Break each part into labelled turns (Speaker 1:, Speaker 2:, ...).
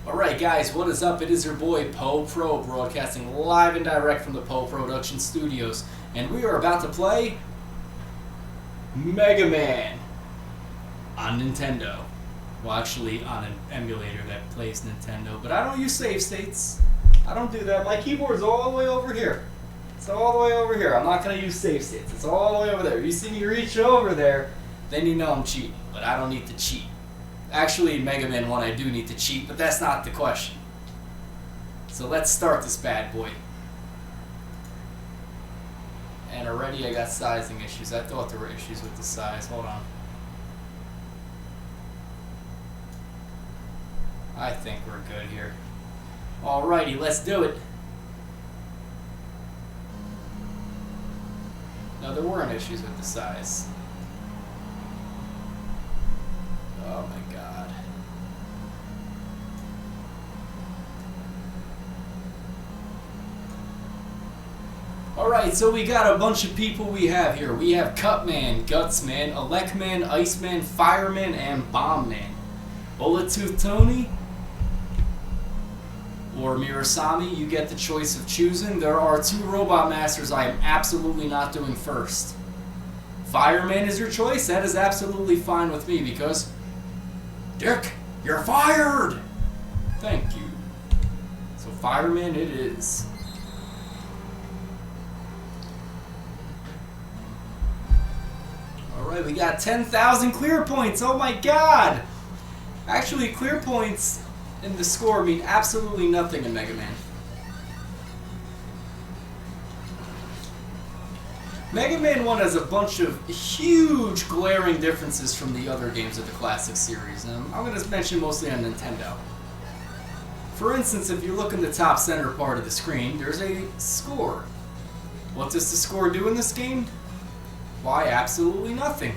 Speaker 1: Alright guys, what is up? It is your boy Poe Pro, broadcasting live and direct from the POEPRoductions studios. And we are about to play Mega Man on Nintendo. Well, actually on an emulator that plays Nintendo, but I don't use save states. I don't do that. My keyboard's all the way over here. It's all the way over here. I'm not going to use save states. It's all the way over there. You see me reach over there, then you know I'm cheating, but I don't need to cheat. Actually, in Mega Man 1 I do need to cheat, but that's not the question. So let's start this bad boy. And already I got sizing issues. I thought there were issues with the size. Hold on. I think we're good here. Alrighty, let's do it. No, there weren't issues with the size. Oh my god. Alright, so we got a bunch of people we have here. We have Cutman, Gutsman, Electman, Iceman, Fireman, and Bombman. Bullet Tooth Tony or Mirasami, you get the choice of choosing. There are two Robot Masters I am absolutely not doing first. Fireman is your choice. That is absolutely fine with me because Dick, you're fired! Thank you. So Fireman it is. Alright, we got 10,000 clear points. Oh my god! Actually, clear points in the score mean absolutely nothing in Mega Man. Mega Man 1 has a bunch of huge glaring differences from the other games of the classic series, and I'm going to mention mostly on Nintendo. For instance, if you look in the top center part of the screen, there's a score. What does the score do in this game? Why, absolutely nothing.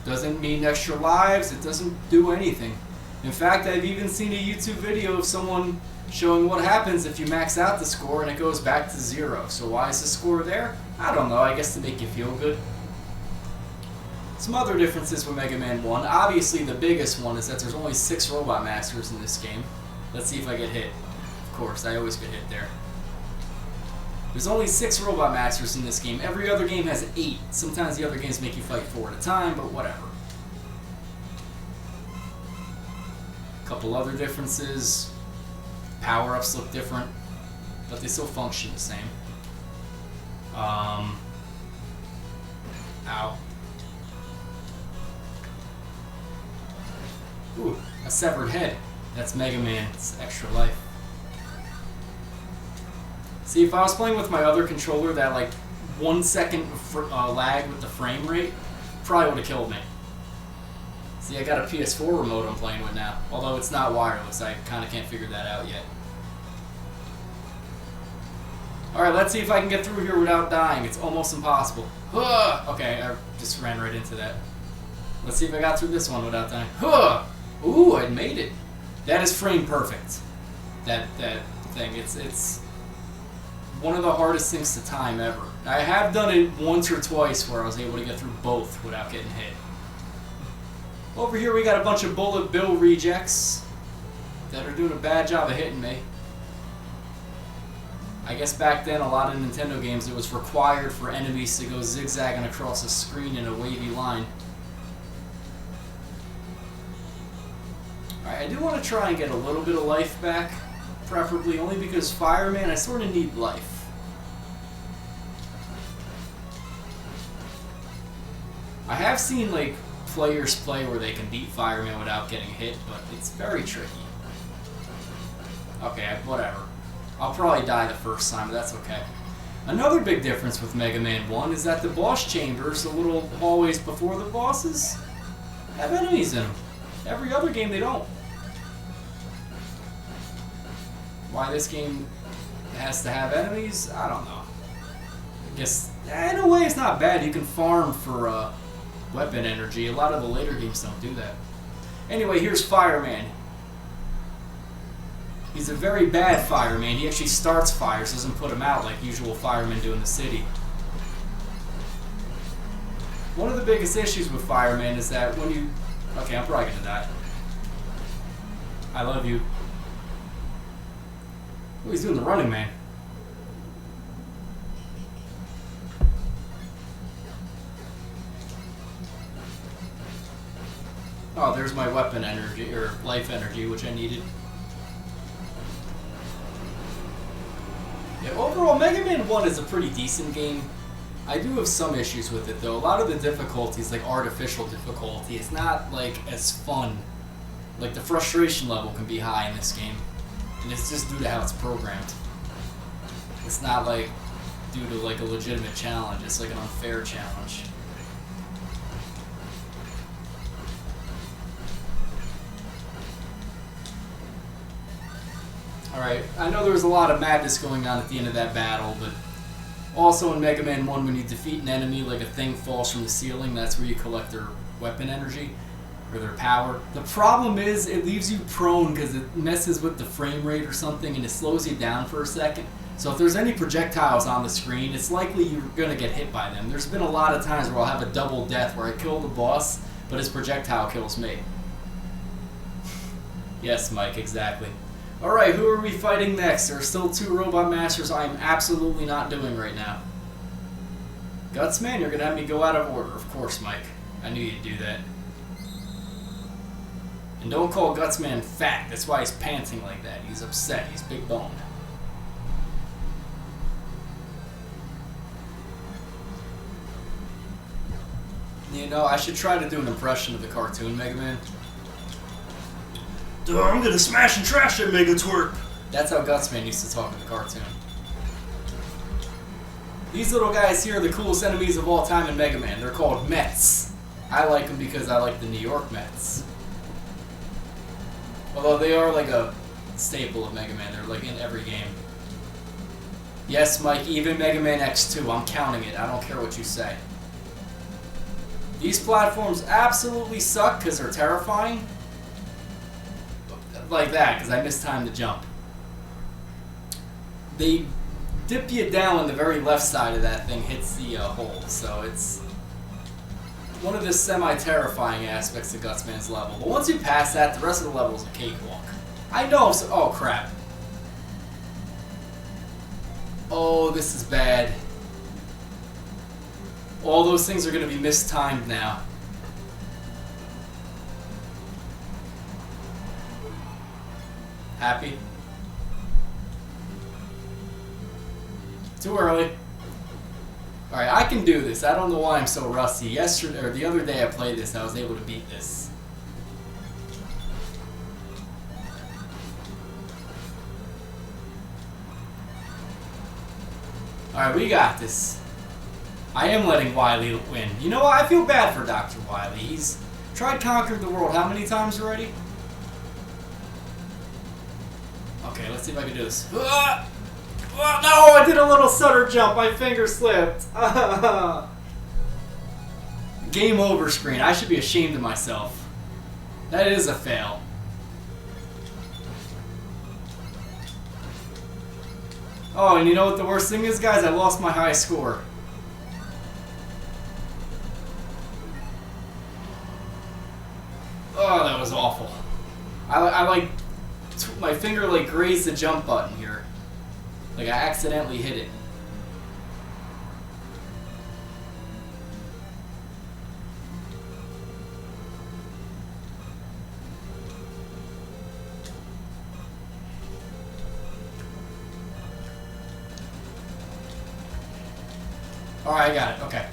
Speaker 1: Doesn't mean extra lives, it doesn't do anything. In fact, I've even seen a YouTube video of someone showing what happens if you max out the score and it goes back to 0. So why is the score there? I don't know, I guess to make you feel good. Some other differences with Mega Man 1. Obviously the biggest one is that there's only 6 Robot Masters in this game. Let's see if I get hit. Of course, I always get hit there. There's only 6 Robot Masters in this game. Every other game has 8. Sometimes the other games make you fight 4 at a time, but whatever. Couple other differences. Power-ups look different, but they still function the same. Ow. Ooh, a severed head. That's Mega Man's extra life. See, if I was playing with my other controller, that like 1 second lag with the frame rate probably would have killed me. See, I got a PS4 remote I'm playing with now. Although it's not wireless, I kind of can't figure that out yet. Alright, let's see if I can get through here without dying. It's almost impossible. Okay, I just ran right into that. Let's see if I got through this one without dying. Ooh, I made it. That is frame perfect. That thing. It's one of the hardest things to time ever. I have done it once or twice where I was able to get through both without getting hit. Over here we got a bunch of Bullet Bill rejects that are doing a bad job of hitting me. I guess back then a lot of Nintendo games it was required for enemies to go zigzagging across the screen in a wavy line. Alright, I do want to try and get a little bit of life back, preferably only because Fireman, I sort of need life. I have seen like players play where they can beat Fireman without getting hit, but it's very tricky. Okay, whatever. I'll probably die the first time, but that's okay. Another big difference with Mega Man 1 is that the boss chambers, the little hallways before the bosses, have enemies in them. Every other game they don't. Why this game has to have enemies, I don't know. I guess, in a way it's not bad. You can farm for weapon energy. A lot of the later games don't do that. Anyway, here's Fireman. He's a very bad fireman. He actually starts fires, doesn't put them out like usual firemen do in the city. One of the biggest issues with firemen is that when you... Okay, I'm probably gonna die. I love you. Oh, he's doing the Running Man. Oh, there's my weapon energy, or life energy, which I needed. Yeah, overall, Mega Man 1 is a pretty decent game. I do have some issues with it, though. A lot of the difficulties, like artificial difficulty, it's not, like, as fun. Like, the frustration level can be high in this game. And it's just due to how it's programmed. It's not, like, due to, like, a legitimate challenge. It's, like, an unfair challenge. Alright, I know there was a lot of madness going on at the end of that battle, but also in Mega Man 1, when you defeat an enemy, like a thing falls from the ceiling, that's where you collect their weapon energy, or their power. The problem is, it leaves you prone because it messes with the frame rate or something, and it slows you down for a second. So if there's any projectiles on the screen, it's likely you're going to get hit by them. There's been a lot of times where I'll have a double death, where I kill the boss, but his projectile kills me. Yes, Mike, exactly. Alright, who are we fighting next? There are still 2 Robot Masters I am absolutely not doing right now. Gutsman, you're going to have me go out of order. Of course, Mike. I knew you'd do that. And don't call Gutsman fat. That's why he's panting like that. He's upset. He's big boned. You know, I should try to do an impression of the cartoon Mega Man. Dude, I'm gonna smash and trash that Mega Twerp! That's how Gutsman used to talk in the cartoon. These little guys here are the coolest enemies of all time in Mega Man. They're called Mets. I like them because I like the New York Mets. Although they are like a staple of Mega Man. They're like in every game. Yes, Mike, even Mega Man X2. I'm counting it. I don't care what you say. These platforms absolutely suck because they're terrifying. Like that, because I mistimed the jump. They dip you down when the very left side of that thing hits the hole, so it's one of the semi-terrifying aspects of Gutsman's level. But once you pass that, the rest of the level is a cakewalk. I know, so, oh crap. Oh, this is bad. All those things are going to be mistimed now. Happy? Too early. Alright, I can do this. I don't know why I'm so rusty. Yesterday, or the other day I played this, I was able to beat this. Alright, we got this. I am letting Wily win. You know what? I feel bad for Dr. Wily. He's tried conquering the world how many times already? Okay, let's see if I can do this. No, I did a little stutter jump. My finger slipped. Game over screen. I should be ashamed of myself. That is a fail. Oh, and you know what the worst thing is, guys? I lost my high score. Oh, that was awful. I like... my finger like grazed the jump button here. Like I accidentally hit it. Alright, I got it. Okay.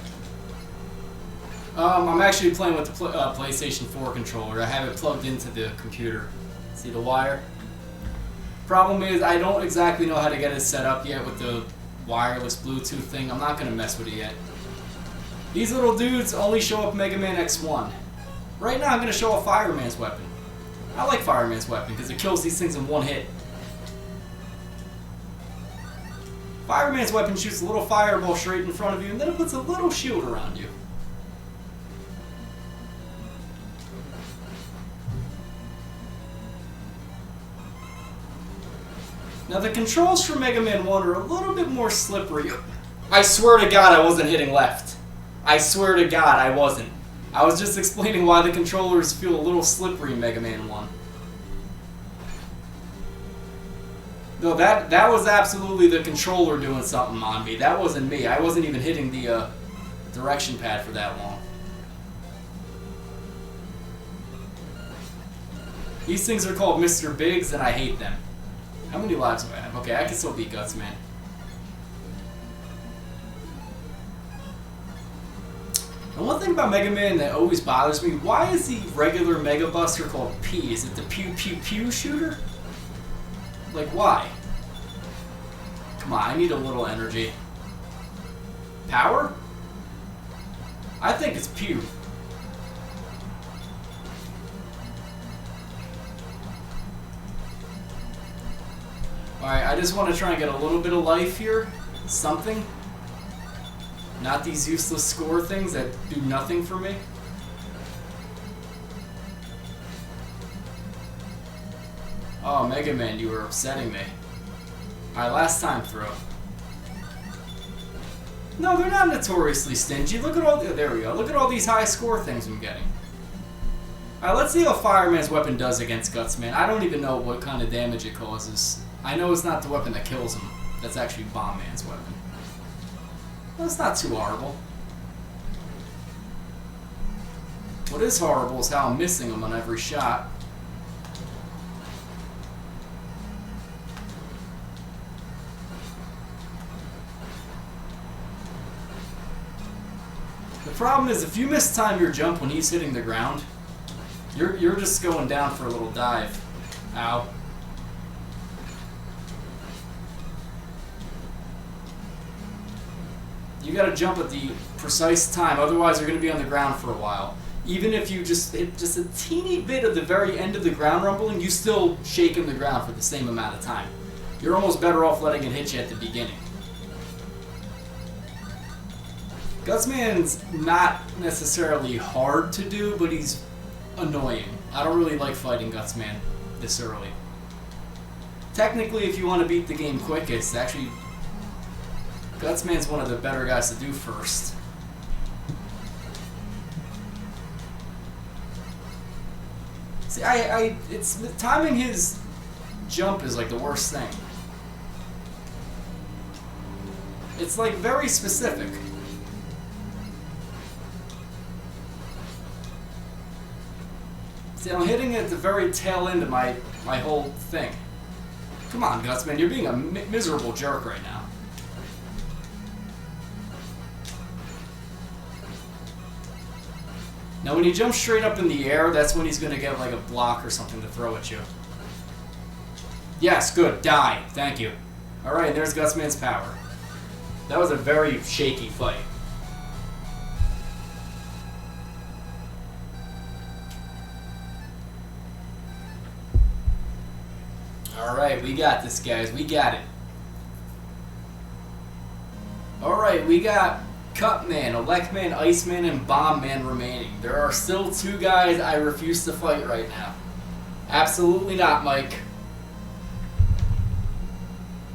Speaker 1: I'm actually playing with the PlayStation 4 controller. I have it plugged into the computer. See the wire? Problem is, I don't exactly know how to get it set up yet with the wireless Bluetooth thing. I'm not going to mess with it yet. These little dudes only show up Mega Man X1. Right now, I'm going to show off Fireman's weapon. I like Fireman's weapon because it kills these things in one hit. Fireman's weapon shoots a little fireball straight in front of you, and then it puts a little shield around you. Now the controls for Mega Man 1 are a little bit more slippery. I swear to God I wasn't hitting left. I swear to God I wasn't. I was just explaining why the controllers feel a little slippery in Mega Man 1. No, that was absolutely the controller doing something on me. That wasn't me. I wasn't even hitting the direction pad for that long. These things are called Mr. Biggs, and I hate them. How many lives do I have? Okay, I can still beat Gutsman. And one thing about Mega Man that always bothers me, why is the regular Mega Buster called P? Is it the Pew Pew Pew shooter? Like, why? Come on, I need a little energy. Power? I think it's Pew. Alright, I just want to try and get a little bit of life here. Something. Not these useless score things that do nothing for me. Oh, Mega Man, you were upsetting me. Alright, last time throw. No, they're not notoriously stingy. Look at all the... There we go. Look at all these high score things I'm getting. Alright, let's see how Fireman's weapon does against Gutsman. I don't even know what kind of damage it causes. I know it's not the weapon that kills him. That's actually Bomb Man's weapon. Well, it's not too horrible. What is horrible is how I'm missing him on every shot. The problem is if you mistime your jump when he's hitting the ground, you're just going down for a little dive. Ow. You gotta jump at the precise time, otherwise you're gonna be on the ground for a while. Even if you just hit just a teeny bit at the very end of the ground rumbling, you still shake in the ground for the same amount of time. You're almost better off letting it hit you at the beginning. Gutsman's not necessarily hard to do, but he's annoying. I don't really like fighting Gutsman this early. Technically, if you want to beat the game quickest, actually, Gutsman's one of the better guys to do first. See, it's timing his jump is like the worst thing. It's like very specific. See, I'm hitting at the very tail end of my whole thing. Come on, Gutsman, you're being a miserable jerk right now. Now, when you jump straight up in the air, that's when he's going to get like a block or something to throw at you. Yes, good. Die. Thank you. Alright, there's Gutsman's power. That was a very shaky fight. Alright, we got this, guys. We got it. Alright, we got Cutman, Electman, Iceman, and Bombman remaining. There are still two guys I refuse to fight right now. Absolutely not, Mike.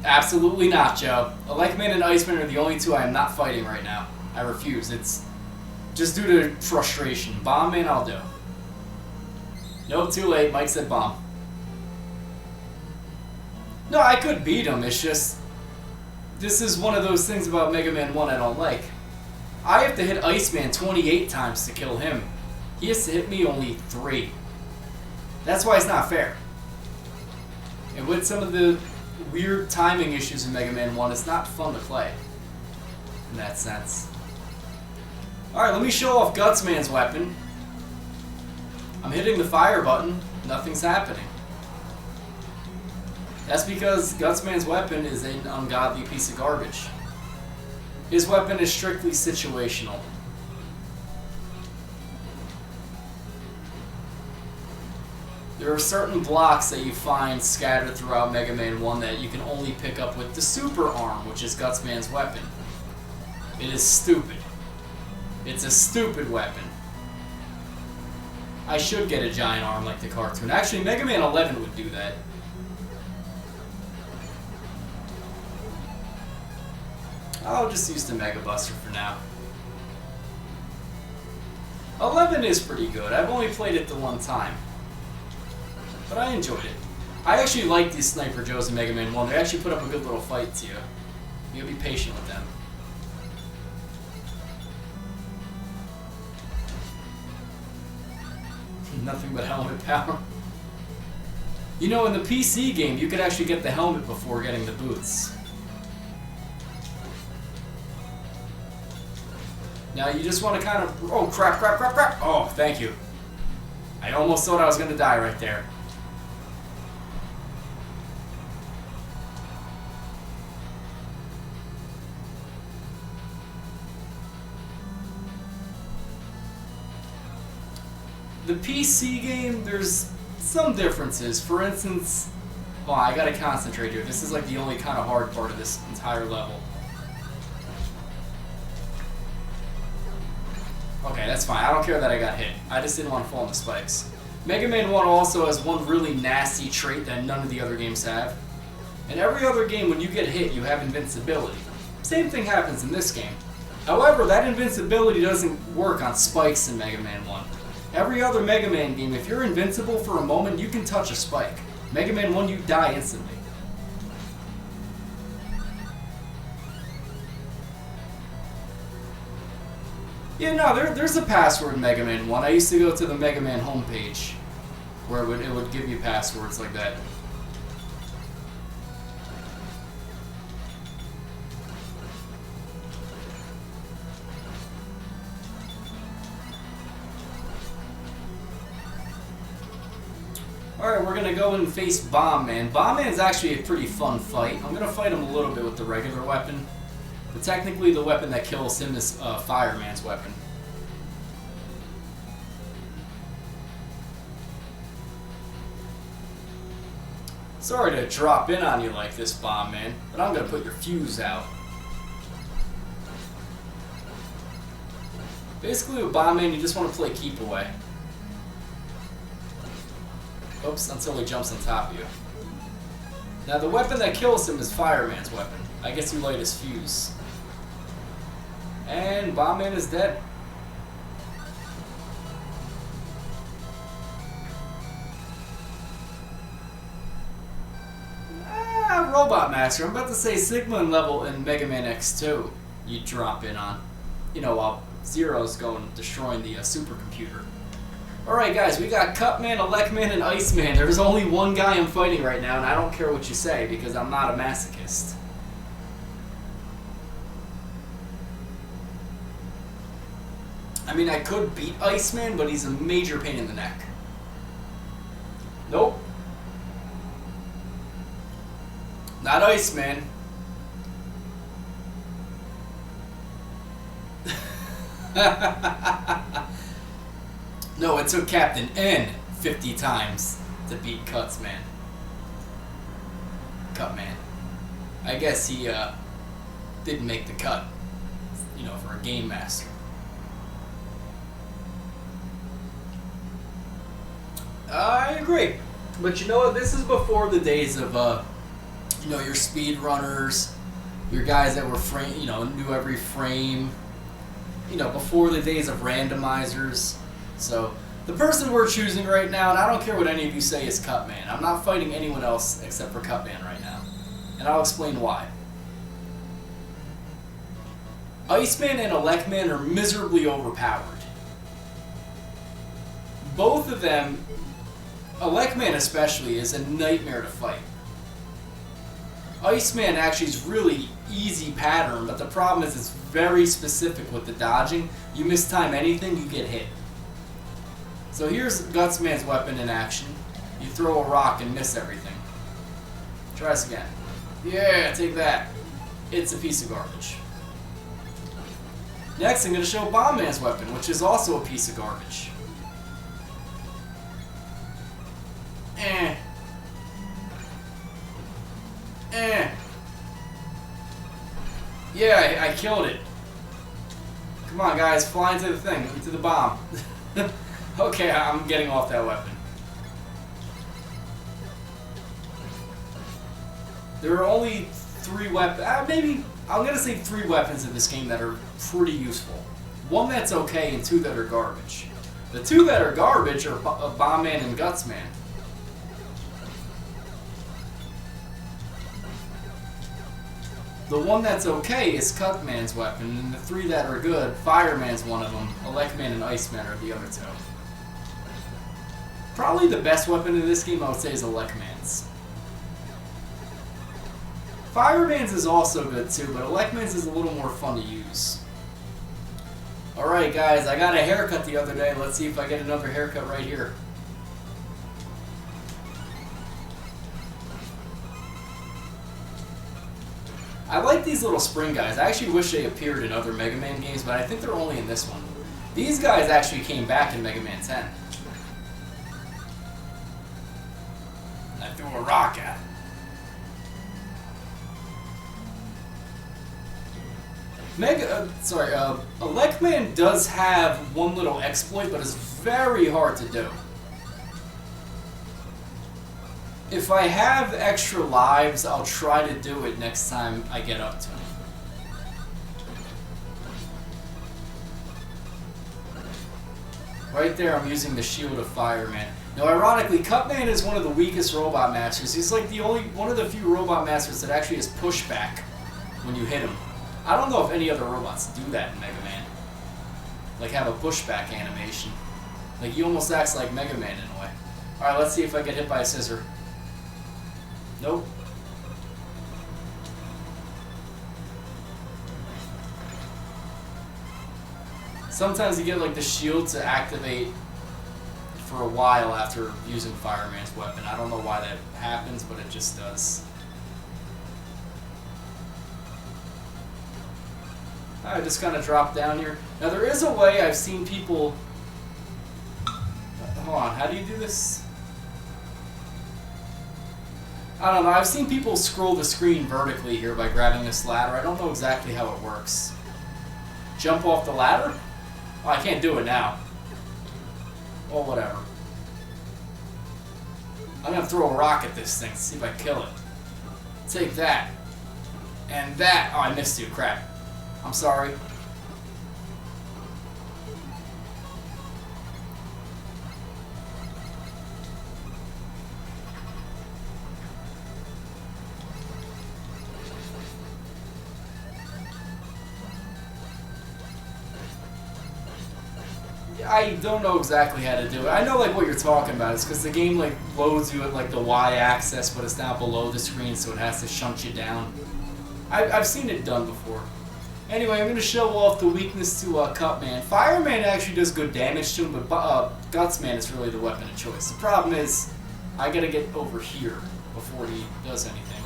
Speaker 1: Absolutely not, Joe. Electman and Iceman are the only two I am not fighting right now. I refuse. It's just due to frustration. Bombman, I'll do. Nope, too late. Mike said bomb. No, I could beat him. It's just... this is one of those things about Mega Man 1 I don't like. I have to hit Iceman 28 times to kill him. He has to hit me only 3. That's why it's not fair. And with some of the weird timing issues in Mega Man 1, it's not fun to play. In that sense. Alright, let me show off Gutsman's weapon. I'm hitting the fire button. Nothing's happening. That's because Gutsman's weapon is an ungodly piece of garbage. His weapon is strictly situational. There are certain blocks that you find scattered throughout Mega Man 1 that you can only pick up with the Super Arm, which is Gutsman's weapon. It is stupid. It's a stupid weapon. I should get a giant arm like the cartoon. Actually, Mega Man 11 would do that. I'll just use the Mega Buster for now. 11 is pretty good. I've only played it the one time. But I enjoyed it. I actually like these Sniper Joes in Mega Man 1. They actually put up a good little fight to you. You gotta be patient with them. Nothing but helmet power. You know, in the PC game, you could actually get the helmet before getting the boots. Now you just want to kind of... Oh, crap, crap, crap, crap! Oh, thank you. I almost thought I was going to die right there. The PC game, there's some differences. For instance... Oh, I gotta concentrate here. This is like the only kind of hard part of this entire level. Okay, that's fine. I don't care that I got hit. I just didn't want to fall on the spikes. Mega Man 1 also has one really nasty trait that none of the other games have. In every other game, when you get hit, you have invincibility. Same thing happens in this game. However, that invincibility doesn't work on spikes in Mega Man 1. Every other Mega Man game, if you're invincible for a moment, you can touch a spike. Mega Man 1, you die instantly. Yeah, no, there's a password in Mega Man 1. I used to go to the Mega Man homepage where it would give you passwords like that. Alright, we're gonna go and face Bomb Man. Bomb Man's actually a pretty fun fight. I'm gonna fight him a little bit with the regular weapon. But technically the weapon that kills him is Fireman's weapon. Sorry to drop in on you like this, Bomb Man, but I'm gonna put your fuse out. Basically with Bomb Man, you just want to play keep away. Oops, until he jumps on top of you. Now the weapon that kills him is Fireman's weapon. I guess you light his fuse. And Bomb Man is dead. Robot Master. I'm about to say Sigma and level in Mega Man X2 you drop in on. You know, while Zero's going destroying the supercomputer. Alright guys, we got Cutman, Electman, and Iceman. There's only one guy I'm fighting right now, and I don't care what you say, because I'm not a masochist. I mean, I could beat Iceman, but he's a major pain in the neck. Nope. Not Iceman. No, it took Captain N 50 times to beat Cutman. I guess he didn't make the cut, you know, for a game master. I agree. But you know what? This is before the days of, you know, your speed runners, your guys that were knew every frame. You know, before the days of randomizers. So, the person we're choosing right now, and I don't care what any of you say, is Cutman. I'm not fighting anyone else except for Cutman right now. And I'll explain why. Iceman and Electman are miserably overpowered. Both of them, Electman especially, is a nightmare to fight. Iceman actually is really easy pattern, but the problem is it's very specific with the dodging. You mistime anything, you get hit. So here's Gutsman's weapon in action. You throw a rock and miss everything. Try this again. Yeah, take that. It's a piece of garbage. Next, I'm going to show Bomb Man's weapon, which is also a piece of garbage. Yeah, I killed it. Come on, guys, fly into the thing, into the bomb. Okay, I'm getting off that weapon. There are only 3 weapons, maybe, I'm going to say 3 weapons in this game that are pretty useful. 1 that's okay and 2 that are garbage. The 2 that are garbage are Bomb Man and Gutsman. The one that's okay is Cutman's weapon, and the three that are good, Fireman's one of them, Electman and Iceman are the other two. Probably the best weapon in this game, I would say, is Electman's. Fireman's is also good too, but Electman's is a little more fun to use. Alright guys, I got a haircut the other day. Let's see if I get another haircut right here. I like these little spring guys. I actually wish they appeared in other Mega Man games, but I think they're only in this one. These guys actually came back in Mega Man 10. I threw a rock at him. Electman does have one little exploit, but it's very hard to do. If I have extra lives, I'll try to do it next time I get up to him. Right there, I'm using the Shield of Fireman. Now, ironically, Cutman is one of the weakest Robot Masters. He's like one of the few Robot Masters that actually has pushback when you hit him. I don't know if any other robots do that in Mega Man. Like, have a pushback animation. Like, he almost acts like Mega Man in a way. Alright, let's see if I get hit by a scissor. Nope. Sometimes you get, like, the shield to activate for a while after using Fireman's weapon. I don't know why that happens, but it just does. I just kind of drop down here. Now there is a way I've seen people... Hold on, how do you do this? I don't know, I've seen people scroll the screen vertically here by grabbing this ladder. I don't know exactly how it works. Jump off the ladder? Oh, I can't do it now. Well, whatever. I'm gonna throw a rock at this thing, see if I kill it. Take that. And that. Oh, I missed you, crap. I'm sorry. I don't know exactly how to do it. I know like what you're talking about. It's because the game like loads you at like the Y-axis, but it's now below the screen, so it has to shunt you down. I've seen it done before. Anyway, I'm going to show off the weakness to Cutman. Fireman actually does good damage to him, but Gutsman is really the weapon of choice. The problem is, I got to get over here before he does anything.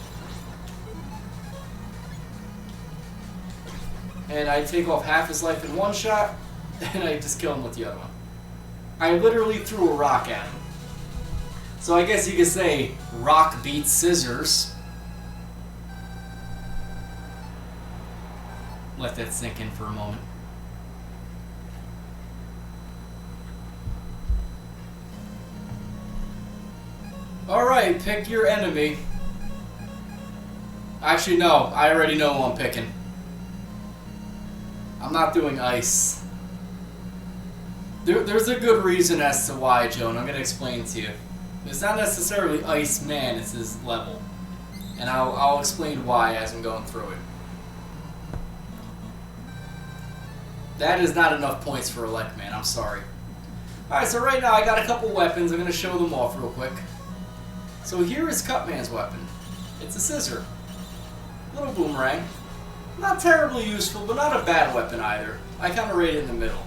Speaker 1: And I take off half his life in one shot, and I just kill him with the other one. I literally threw a rock at him. So I guess you could say, rock beats scissors. Let that sink in for a moment. Alright, pick your enemy. Actually, no. I already know who I'm picking. I'm not doing ice. There's a good reason as to why, Joe, and I'm going to explain to you. It's not necessarily Ice Man, it's his level. And I'll explain why as I'm going through it. That is not enough points for Electman, I'm sorry. Alright, so right now I got a couple weapons. I'm going to show them off real quick. So here is Cutman's weapon. It's a scissor. Little boomerang. Not terribly useful, but not a bad weapon either. I kind of rate it in the middle.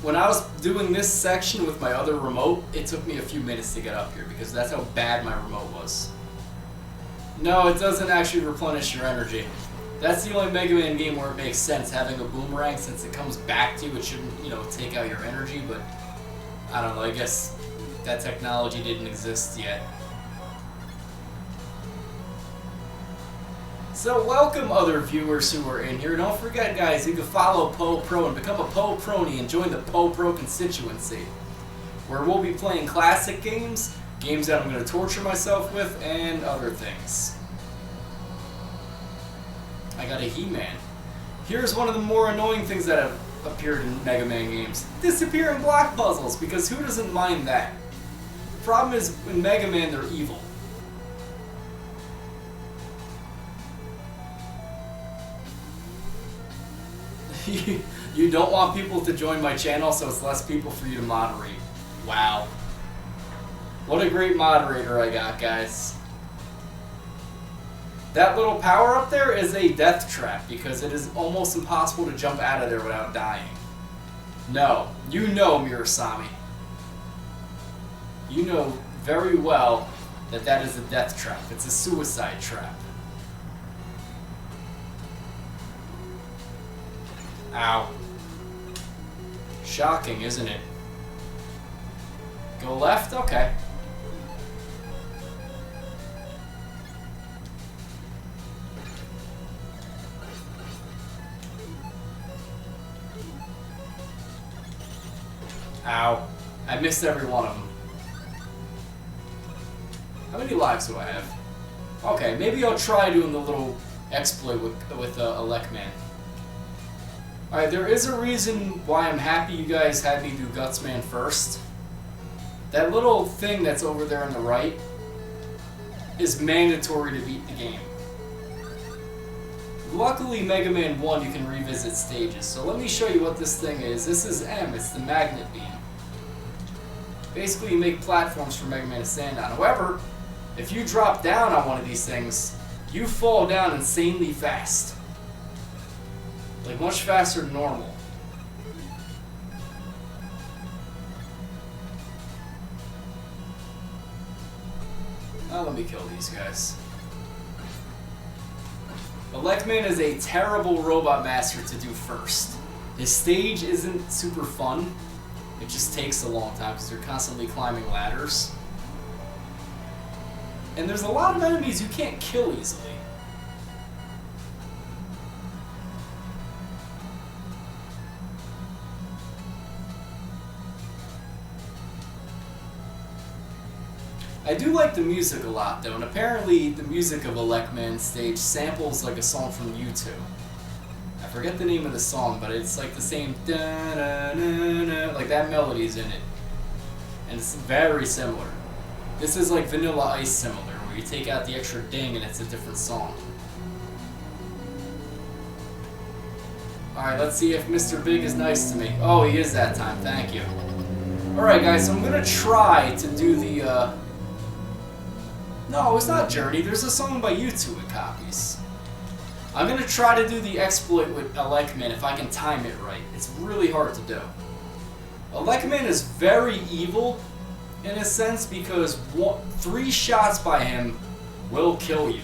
Speaker 1: When I was doing this section with my other remote, it took me a few minutes to get up here because that's how bad my remote was. No, it doesn't actually replenish your energy. That's the only Mega Man game where it makes sense having a boomerang, since it comes back to you. It shouldn't, you know, take out your energy, but I don't know, I guess that technology didn't exist yet. So welcome other viewers who are in here. Don't forget, guys, you can follow Poe Pro and become a Poe Prony and join the Poe Pro constituency, where we'll be playing classic games, games that I'm going to torture myself with, and other things. I got a He-Man. Here's one of the more annoying things that have appeared in Mega Man games. Disappearing block puzzles, because who doesn't mind that? problem is, in Mega Man, they're evil. You don't want people to join my channel, so it's less people for you to moderate. Wow. What a great moderator I got, guys. That little power up there is a death trap because it is almost impossible to jump out of there without dying. No. You know, Mirasami. You know very well that that is a death trap. It's a suicide trap. Ow. Shocking, isn't it? Go left? Okay. Ow. I missed every one of them. How many lives do I have? Okay, maybe I'll try doing the little exploit with Elecman. Alright, there is a reason why I'm happy you guys had me do Gutsman first. That little thing that's over there on the right is mandatory to beat the game. Luckily, Mega Man 1 you can revisit stages, so let me show you what this thing is. This is M, it's the magnet beam. Basically, you make platforms for Mega Man to stand on. However, if you drop down on one of these things, you fall down insanely fast. Like, much faster than normal. Now let me kill these guys. Elecman is a terrible robot master to do first. His stage isn't super fun. It just takes a long time because you're constantly climbing ladders. And there's a lot of enemies you can't kill easily. I do like the music a lot, though, and apparently the music of Elecman's stage samples like a song from U2. I forget the name of the song, but it's like the same da-na-na-na, like that melody's in it. And it's very similar. This is like Vanilla Ice similar, where you take out the extra ding and it's a different song. Alright, let's see if Mr. Big is nice to me. Oh, he is that time, thank you. Alright guys, so I'm gonna try to do the, No, it's not Journey. There's a song by U2 it copies. I'm going to try to do the exploit with Elecman if I can time it right. It's really hard to do. Elecman is very evil in a sense because 3 shots by him will kill you.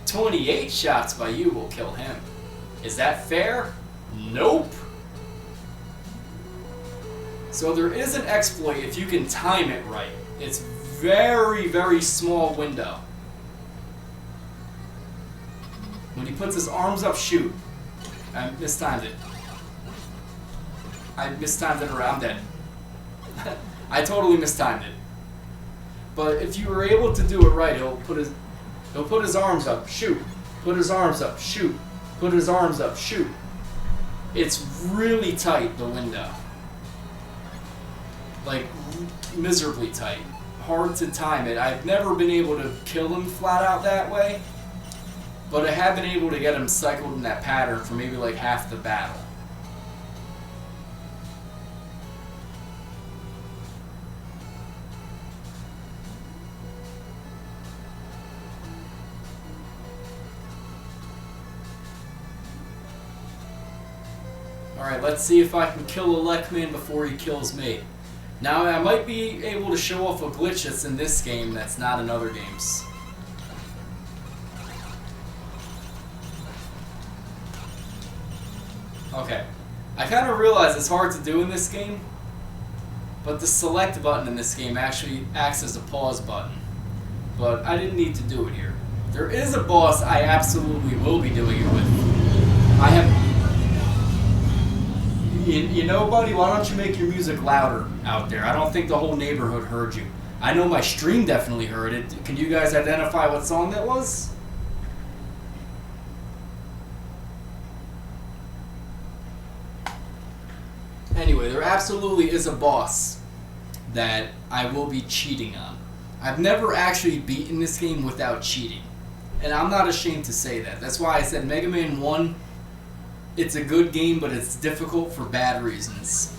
Speaker 1: 28 shots by you will kill him. Is that fair? Nope. So there is an exploit if you can time it right. It's very, very small window. When he puts his arms up, shoot. I mistimed it. I mistimed it around dead. I totally mistimed it. But if you were able to do it right, he'll put his arms up, shoot. Put his arms up, shoot. Put his arms up, shoot. It's really tight, the window. Like, miserably tight. Hard to time it. I've never been able to kill him flat out that way, but I have been able to get him cycled in that pattern for maybe like half the battle. Alright, let's see if I can kill Elecman before he kills me. Now, I might be able to show off a glitch that's in this game that's not in other games. Okay. I kind of realize it's hard to do in this game, but the select button in this game actually acts as a pause button. But I didn't need to do it here. There is a boss I absolutely will be doing it with. I have... You know, buddy, why don't you make your music louder out there? I don't think the whole neighborhood heard you. I know my stream definitely heard it. Can you guys identify what song that was? Anyway, there absolutely is a boss that I will be cheating on. I've never actually beaten this game without cheating. And I'm not ashamed to say that. That's why I said Mega Man 1, it's a good game, but it's difficult for bad reasons.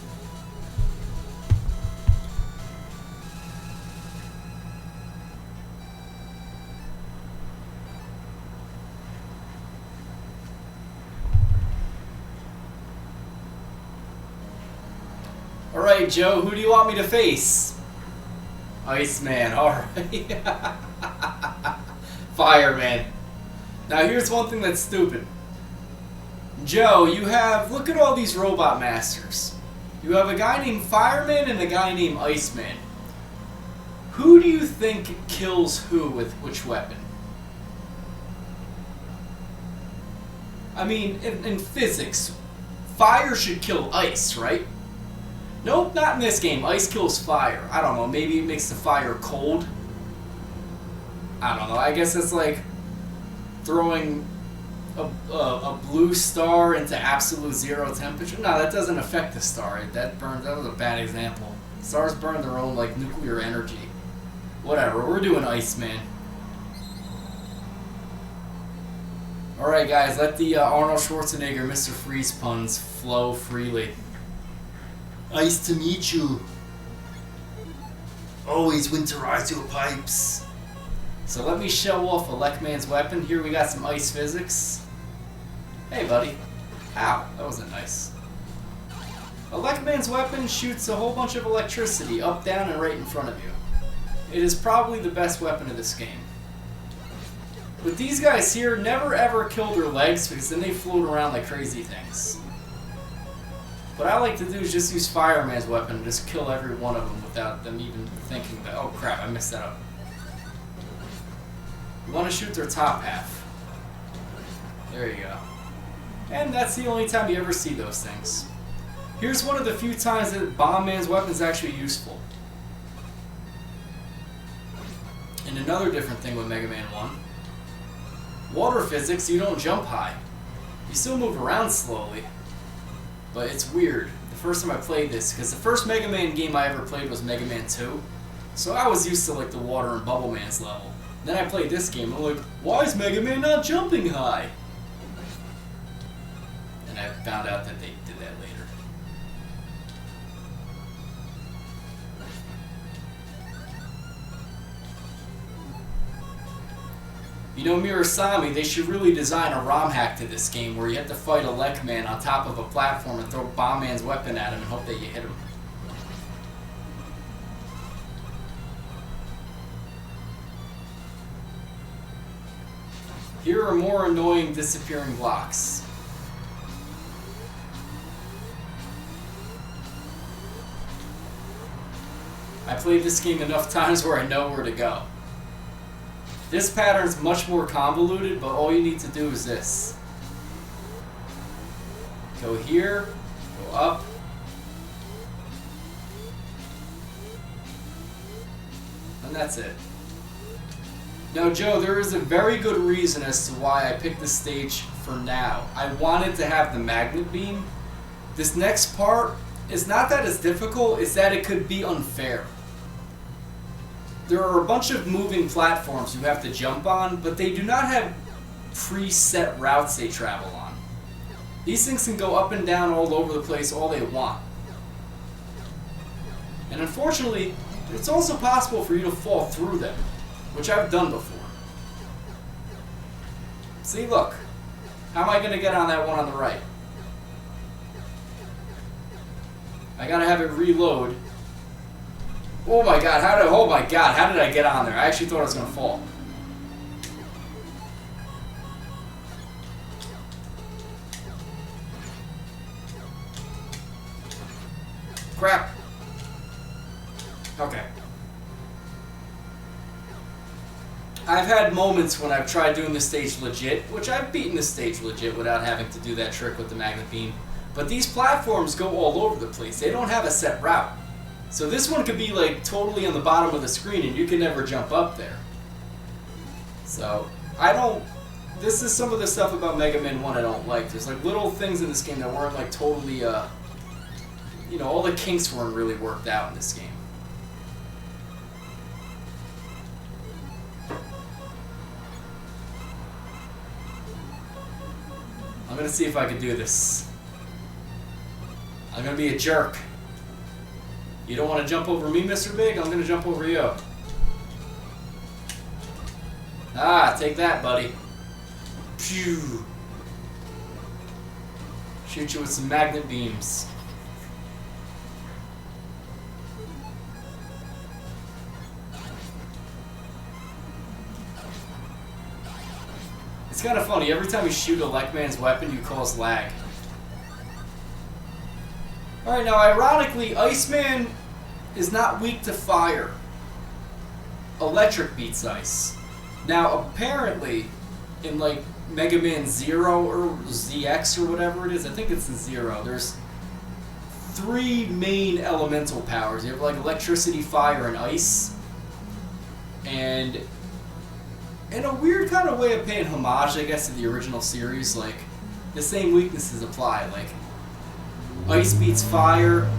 Speaker 1: Alright, Joe, who do you want me to face? Iceman, alright. Fireman. Now here's one thing that's stupid. Joe, you have, look at all these robot masters. You have a guy named Fireman and a guy named Iceman. Who do you think kills who with which weapon? I mean, in physics, fire should kill ice, right? Nope, not in this game. Ice kills fire. I don't know, maybe it makes the fire cold. I don't know, I guess it's like throwing a blue star into absolute zero temperature. No, that doesn't affect the star. That was a bad example. Stars burn their own like nuclear energy. Whatever, we're doing Iceman. Alright guys, let the Arnold Schwarzenegger Mr. Freeze puns flow freely. Nice to meet you. Always winterize your pipes. So let me show off Elecman's weapon. Here we got some ice physics. Hey buddy. Ow, that wasn't nice. Elecman's weapon shoots a whole bunch of electricity up, down, and right in front of you. It is probably the best weapon of this game. But these guys here never ever kill their legs because then they float around like crazy things. What I like to do is just use Fireman's weapon and just kill every one of them without them even thinking that, oh crap, I messed that up. You want to shoot their top half. There you go. And that's the only time you ever see those things. Here's one of the few times that Bomb Man's weapon is actually useful. And another different thing with Mega Man 1. Water physics, you don't jump high. You still move around slowly. But it's weird. The first time I played this, because the first Mega Man game I ever played was Mega Man 2. So I was used to like the Water and Bubble Man's level. Then I played this game and I'm like, why is Mega Man not jumping high? And I found out that they did that later. You know, Mirasami, they should really design a ROM hack to this game where you have to fight Elecman on top of a platform and throw Bomb Man's weapon at him and hope that you hit him. Here are more annoying disappearing blocks. I played this game enough times where I know where to go. This pattern's much more convoluted, but all you need to do is this. Go here, go up. And that's it. Now, Joe, there is a very good reason as to why I picked this stage for now. I wanted to have the magnet beam. This next part, it's not that it's difficult, it's that it could be unfair. There are a bunch of moving platforms you have to jump on, but they do not have preset routes they travel on. These things can go up and down all over the place all they want. And unfortunately, it's also possible for you to fall through them, which I've done before. See, look. How am I going to get on that one on the right? I gotta have it reload. Oh my god, how did I get on there? I actually thought I was gonna fall. Crap. Okay. I've had moments when I've tried doing this stage legit, which I've beaten this stage legit without having to do that trick with the magnet beam. But these platforms go all over the place. They don't have a set route. So this one could be like totally on the bottom of the screen and you can never jump up there. So, this is some of the stuff about Mega Man 1 I don't like. There's like little things in this game that weren't like totally, you know, all the kinks weren't really worked out in this game. gonna see if I can do this. I'm gonna be a jerk. You don't want to jump over me, Mr. Big? I'm gonna jump over you. Ah, take that, buddy. Phew. Shoot you with some magnet beams. It's kind of funny, every time you shoot a Lekman's weapon, you cause lag. Alright, now ironically, Iceman is not weak to fire. Electric beats ice. Now, apparently, in like Mega Man Zero or ZX or whatever it is, I think it's in Zero, there's 3 main elemental powers. You have like electricity, fire, and ice. And in a weird kind of way of paying homage, I guess, to the original series, like, the same weaknesses apply. Like, ice beats fire,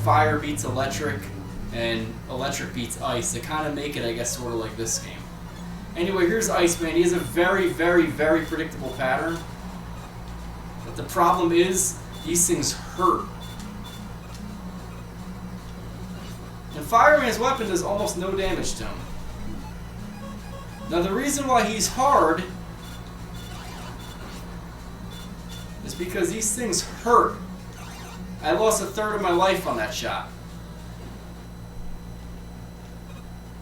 Speaker 1: fire beats electric, and electric beats ice. They kind of make it, I guess, sort of like this game. Anyway, here's Iceman. He has a very, very, very predictable pattern. But the problem is, these things hurt. And Fireman's weapon does almost no damage to him. Now, the reason why he's hard is because these things hurt. I lost 1/3 of my life on that shot.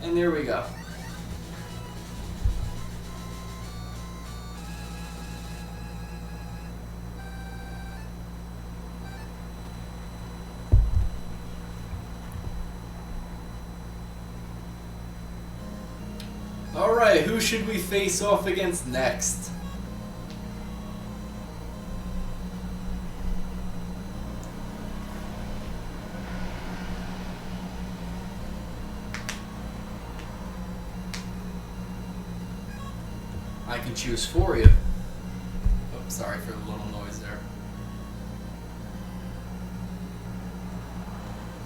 Speaker 1: And there we go. Alright, who should we face off against next? I can choose for you. Oh, sorry for the little noise there.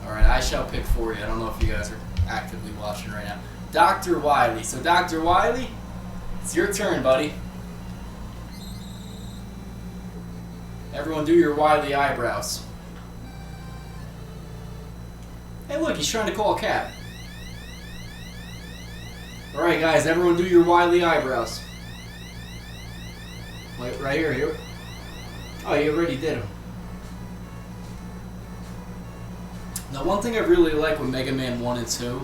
Speaker 1: Alright, I shall pick for you. I don't know if you guys are actively watching right now. Dr. Wily. So, Dr. Wily, it's your turn, buddy. Everyone do your Wily eyebrows. Hey, look, he's trying to call a cab. Alright, guys, everyone do your Wily eyebrows. Wait, right here. Oh, you already did them. Now, one thing I really like with Mega Man 1 and 2,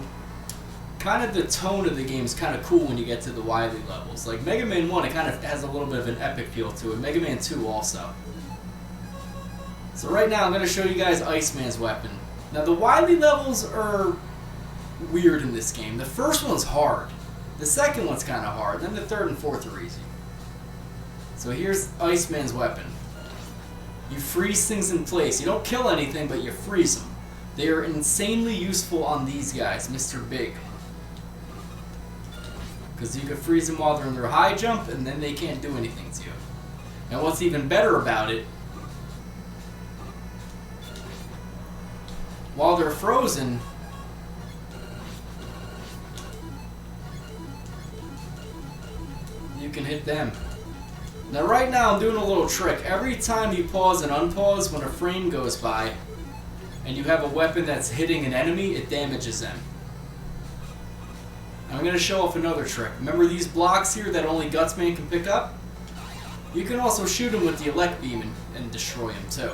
Speaker 1: kind of the tone of the game is kind of cool when you get to the Wily levels. Like Mega Man 1, it kind of has a little bit of an epic feel to it. Mega Man 2 also. So right now I'm going to show you guys Iceman's weapon. Now the Wily levels are weird in this game. The first one's hard. The second one's kind of hard. Then the third and fourth are easy. So here's Iceman's weapon. You freeze things in place. You don't kill anything, but you freeze them. They are insanely useful on these guys, Mr. Big. Because you can freeze them while they're in their high jump, and then they can't do anything to you. And what's even better about it, while they're frozen, you can hit them. Now right now I'm doing a little trick. Every time you pause and unpause when a frame goes by, and you have a weapon that's hitting an enemy, it damages them. I'm going to show off another trick. Remember these blocks here that only Gutsman can pick up? You can also shoot them with the Elect Beam and destroy them too.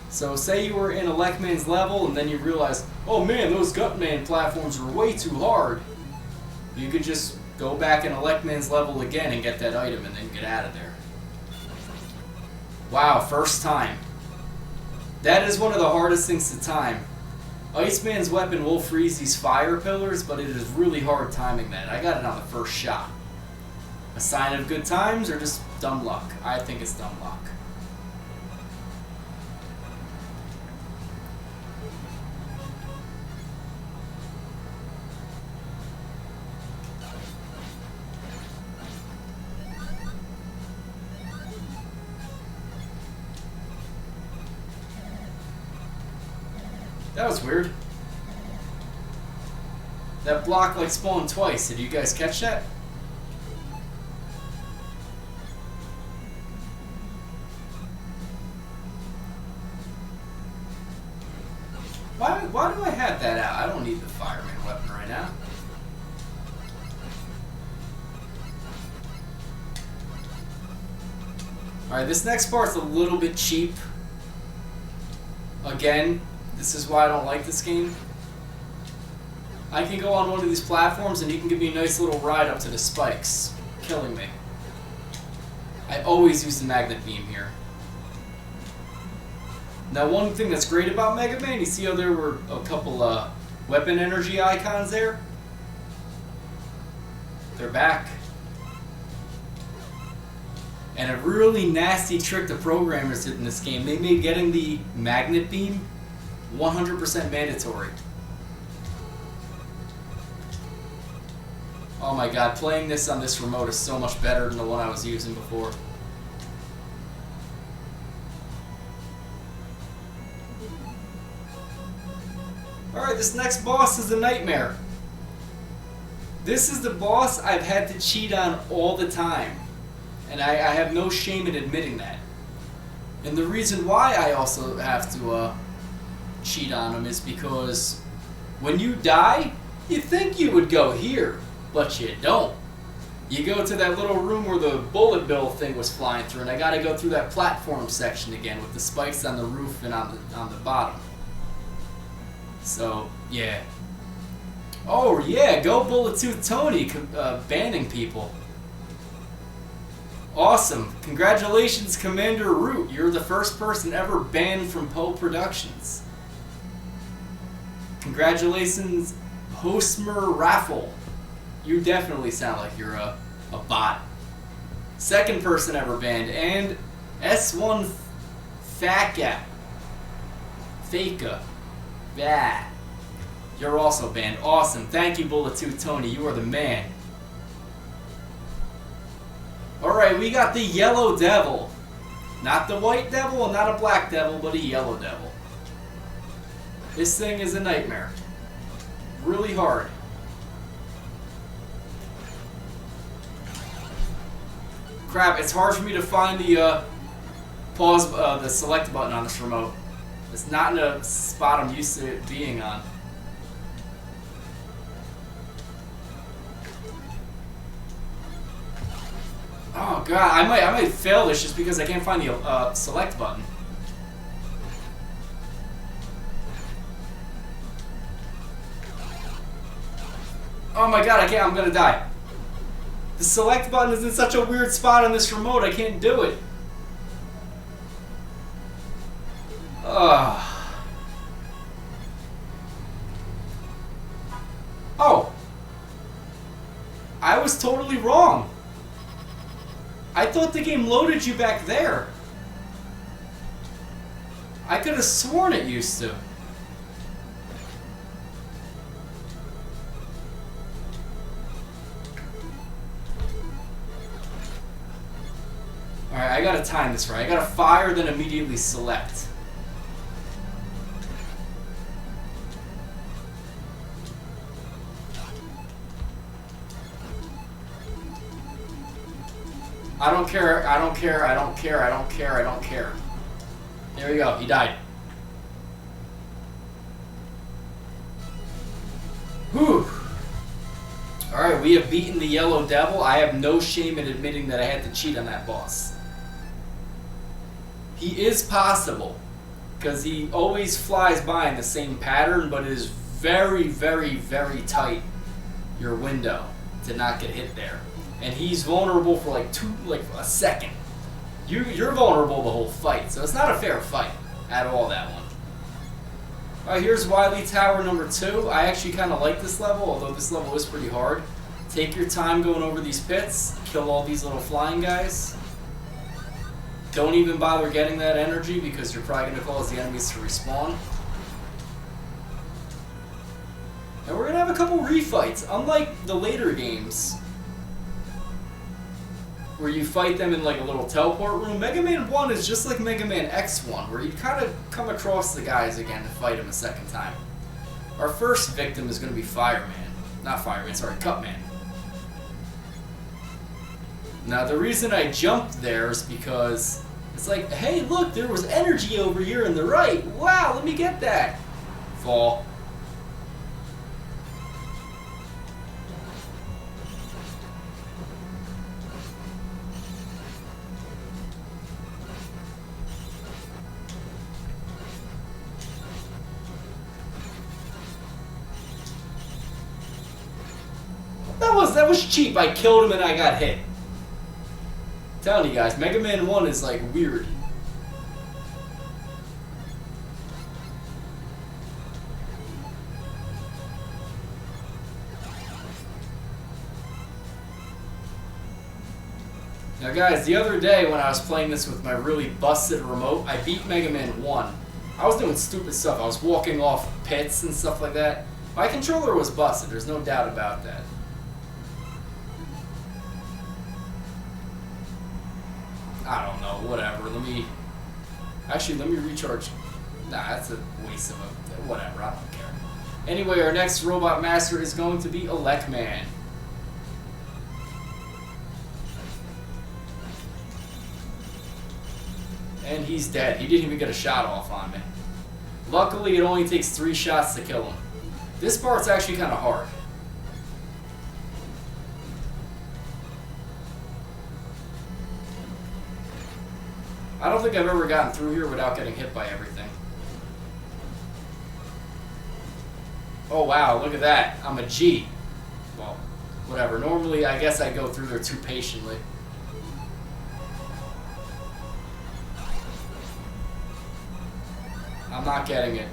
Speaker 1: So say you were in Electman's level and then you realize, oh man, those Gutman platforms were way too hard. You could just go back in Electman's level again and get that item and then get out of there. Wow, first time. That is one of the hardest things to time. Iceman's weapon will freeze these fire pillars, but it is really hard timing that. I got it on the first shot. A sign of good times or just dumb luck? I think it's dumb luck. That was weird. That block like spawned twice. Did you guys catch that? don't need the fireman weapon right now. Alright, this next part's a little bit cheap. Again, this is why I don't like this game. I can go on one of these platforms and you can give me a nice little ride up to the spikes, killing me. I always use the magnet beam here. Now, one thing that's great about Mega Man, you see how there were a couple weapon energy icons there? They're back. And a really nasty trick the programmers did in this game, they made getting the magnet beam 100% mandatory. Oh my god, playing this on this remote is so much better than the one I was using before. Alright, this next boss is a nightmare. This is the boss I've had to cheat on all the time. And I have no shame in admitting that. And the reason why I also have to cheat on him is because when you die, you think you would go here, but you don't. You go to that little room where the bullet bill thing was flying through, and I gotta go through that platform section again with the spikes on the roof and on the bottom. So, yeah. Oh, yeah, go Bullet Tooth Tony, banning people. Awesome. Congratulations, Commander Root. You're the first person ever banned from POEPROductions. Congratulations, Hostmer Raffle. You definitely sound like you're a bot. Second person ever banned. And S1 Faka. Yeah. You're also banned. Awesome. Thank you, Bullet Tooth Tony. You are the man. Alright, we got the Yellow Devil. Not the White Devil, not a Black Devil, but a Yellow Devil. This thing is a nightmare. Really hard. Crap, it's hard for me to find the the select button on this remote. It's not in a spot I'm used to it being on. Oh god, I might fail this just because I can't find the select button. Oh my god, I can't, I'm gonna die. The select button is in such a weird spot on this remote, I can't do it. Oh. I was totally wrong. I thought the game loaded you back there. I could have sworn it used to. Alright, I gotta time this right. I gotta fire, then immediately select. I don't care, I don't care, I don't care, I don't care, I don't care. There we go, he died. Whew. Alright, we have beaten the Yellow Devil. I have no shame in admitting that I had to cheat on that boss. He is possible, because he always flies by in the same pattern, but it is very, very, very tight, your window, to not get hit there. And he's vulnerable for like a second. You're vulnerable the whole fight, so it's not a fair fight at all, that one. Alright, here's Wily Tower number 2. I actually kind of like this level, although this level is pretty hard. Take your time going over these pits, kill all these little flying guys. Don't even bother getting that energy because you're probably going to cause the enemies to respawn. And we're going to have a couple refights. Unlike the later games, where you fight them in like a little teleport room, Mega Man 1 is just like Mega Man X1, where you kind of come across the guys again to fight them a second time. Our first victim is going to be Fireman. Not Fireman, sorry, Cutman. Now the reason I jumped there is because it's like, hey look, there was energy over here on the right. Wow, let me get that. Fall. That was cheap. I killed him and I got hit. I'm telling you guys, Mega Man 1 is like weird. Now guys, the other day when I was playing this with my really busted remote, I beat Mega Man 1. I was doing stupid stuff. I was walking off pits and stuff like that. My controller was busted, there's no doubt about that. I don't know, whatever. Let me recharge. Nah, that's a waste of a... whatever, I don't care. Anyway, our next robot master is going to be Elec Man. And he's dead. He didn't even get a shot off on me. Luckily, it only takes 3 shots to kill him. This part's actually kind of hard. I don't think I've ever gotten through here without getting hit by everything. Oh wow, look at that. I'm a G. Well, whatever. Normally, I guess I go through there too patiently. I'm not getting it.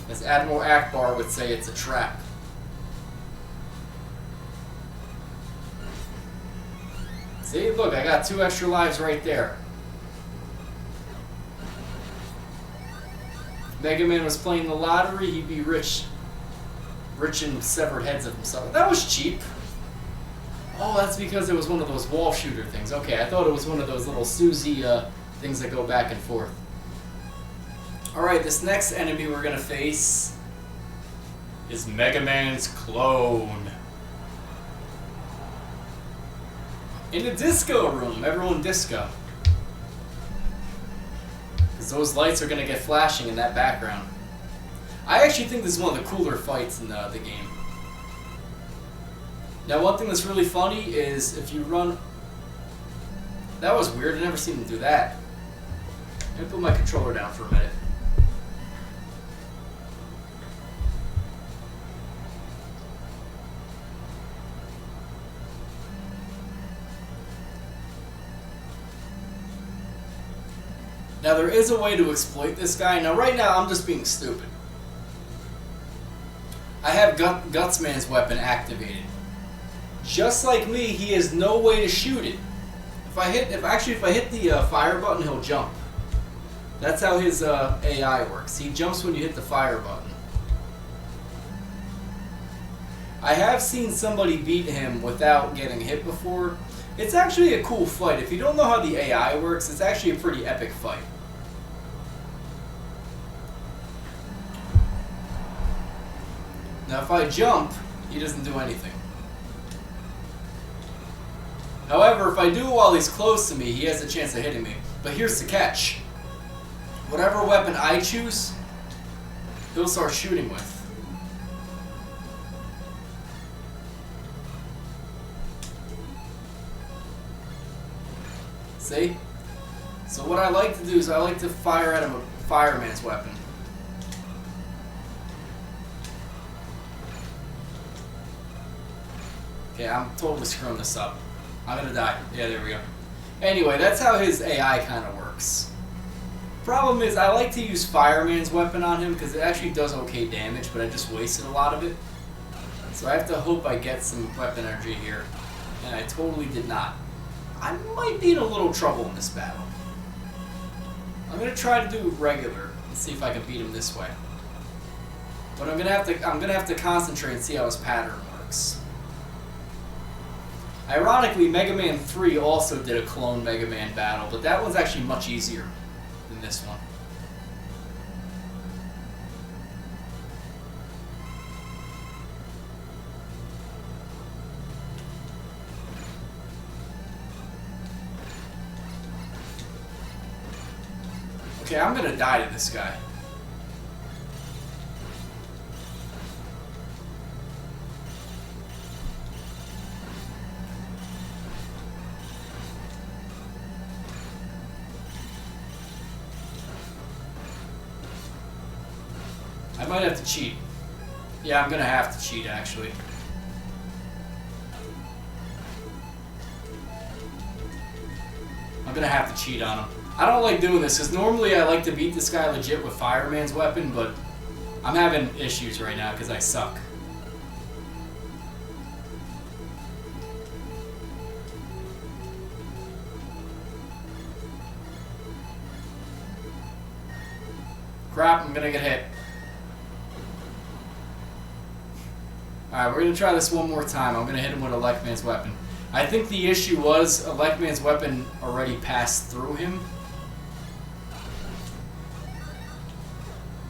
Speaker 1: As Admiral Akbar would say, it's a trap. See, look, I got 2 extra lives right there. If Mega Man was playing the lottery, he'd be rich in severed heads of himself. That was cheap. Oh, that's because it was one of those wall shooter things. Okay, I thought it was one of those little Suzy things that go back and forth. Alright, this next enemy we're going to face is Mega Man's clone. In the disco room, everyone disco. Because those lights are going to get flashing in that background. I actually think this is one of the cooler fights in the game. Now, one thing that's really funny is if you run... That was weird, I never seen him do that. Let me put my controller down for a minute. Now, there is a way to exploit this guy. Now, right now, I'm just being stupid. I have Gutsman's weapon activated. Just like me, he has no way to shoot it. If I hit the fire button, he'll jump. That's how his AI works. He jumps when you hit the fire button. I have seen somebody beat him without getting hit before. It's actually a cool fight. If you don't know how the AI works, it's actually a pretty epic fight. Now, if I jump, he doesn't do anything. However, if I do it while he's close to me, he has a chance of hitting me. But here's the catch. Whatever weapon I choose, he'll start shooting with. See? So what I like to do is I like to fire at him a fireman's weapon. Okay, I'm totally screwing this up. I'm gonna die. Yeah, there we go. Anyway, that's how his AI kind of works. Problem is, I like to use fireman's weapon on him because it actually does okay damage, but I just wasted a lot of it. So I have to hope I get some weapon energy here. And I totally did not. I might be in a little trouble in this battle. I'm gonna try to do regular and see if I can beat him this way. But I'm gonna have to concentrate and see how his pattern works. Ironically, Mega Man 3 also did a clone Mega Man battle, but that one's actually much easier than this one. Okay, I'm gonna die to this guy. I might have to cheat. Yeah, I'm gonna have to cheat, actually. I'm gonna have to cheat on him. I don't like doing this, because normally I like to beat this guy legit with Fireman's weapon, but I'm having issues right now because I suck. Crap, I'm gonna get hit. Alright, we're gonna try this one more time. I'm gonna hit him with Electman's weapon. I think the issue was Electman's weapon already passed through him.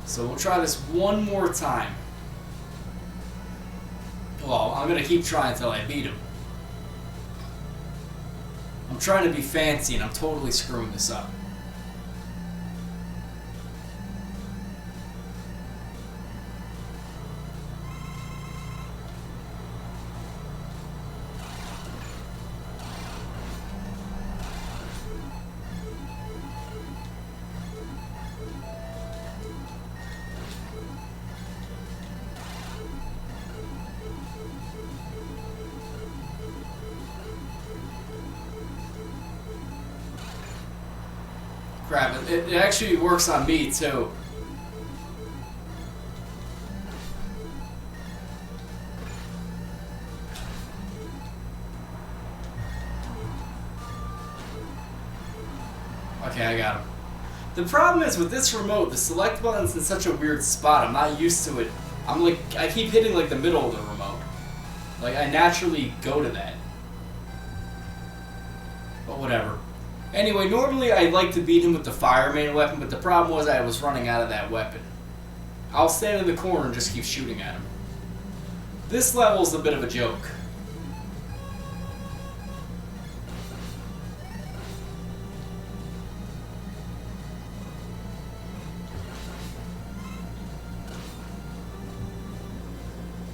Speaker 1: So we'll try this one more time. Well, I'm gonna keep trying until I beat him. I'm trying to be fancy and I'm totally screwing this up. Crap, it actually works on me too. Okay, I got him. The problem is with this remote, the select button's in such a weird spot. I'm not used to it. I keep hitting like the middle of the remote. Like I naturally go to that. But whatever. Anyway, normally I'd like to beat him with the fireman weapon, but the problem was I was running out of that weapon. I'll stand in the corner and just keep shooting at him. This level's a bit of a joke.